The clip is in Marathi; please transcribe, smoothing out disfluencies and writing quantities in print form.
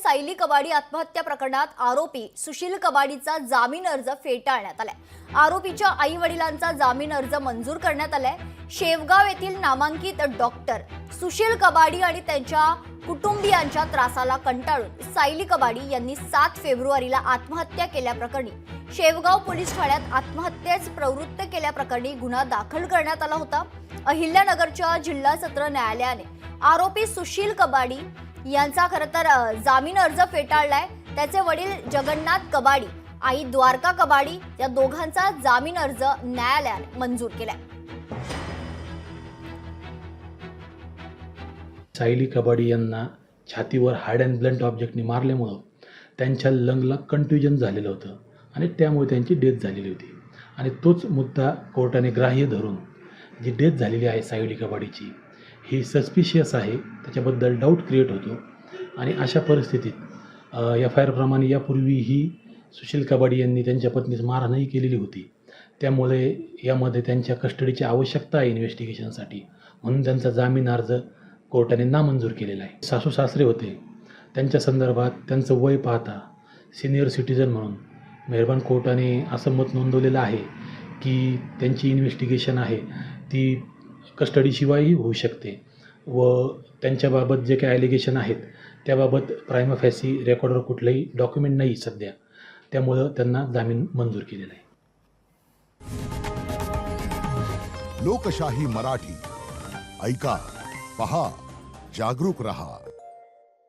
सायली कबाडी आत्महत्या प्रकरणात आरोपी सुशील कबाडीचा जामीन अर्ज फेटाळण्यात आलाय। आरोपीच्या आई वडिलांचा जामीन अर्ज मंजूर करण्यात आलाय। शेवगाव येथील नामांकित डॉक्टर सुशील कबाडी आणि त्यांच्या कुटुंबियांच्या त्रासाला कंटाळून सायली कबाडी यांनी 7 फेब्रुवारीला आत्महत्या केल्याप्रकरणी शेवगाव पोलीस ठाण्यात आत्महत्येस प्रवृत्त केल्याप्रकरणी गुन्हा दाखल करण्यात आला होता। अहिल्यानगरच्या जिल्हा सत्र न्यायालयाने आरोपी सुशील कबाडी यांचा खरं तर जामीन अर्ज फेटाळलाय। त्याचे वडील जगन्नाथ कबाडी, आई द्वारका कबाडी या दोघांचा जामीन अर्ज न्यायालयाने मंजूर केलाय। सायली कबाडी यांना छातीवर हार्ड अँड ब्लंट ऑब्जेक्टने मारल्यामुळं त्यांच्या लंगला कंट्युजन झालेलं होतं आणि त्यामुळे त्यांची डेथ झालेली होती आणि तोच मुद्दा कोर्टाने ग्राह्य धरून जी डेथ झालेली आहे सायली कबाडीची ही सस्पिशियस आहे, त्याच्याबद्दल डाऊट क्रिएट होतो आणि अशा परिस्थितीत FIR प्रमाणे यापूर्वीही सुशील कबाडी यांनी त्यांच्या पत्नीस मारहाणही केलेली होती। त्यामुळे यामध्ये त्यांच्या कस्टडीची आवश्यकता आहे इन्व्हेस्टिगेशनसाठी, म्हणून त्यांचा जामीन अर्ज कोर्टाने नामंजूर केलेला आहे। सासू सासरे होते, त्यांच्या संदर्भात त्यांचं वय पाहता सिनियर सिटीजन म्हणून मेहरबान कोर्टाने असं मत नोंदवलेलं आहे की त्यांची इन्व्हेस्टिगेशन आहे ती कस्टडीशिवायही होऊ शकते व त्यांच्याबाबत जे काही ॲलिगेशन आहेत त्याबाबत प्रायमा फॅसी रेकॉर्डवर कुठलंही डॉक्युमेंट नाही सध्या, त्यामुळं त्यांना जामीन मंजूर केलेला आहे। लोकशाही मराठी ऐका, पहा, जागरूक रहा।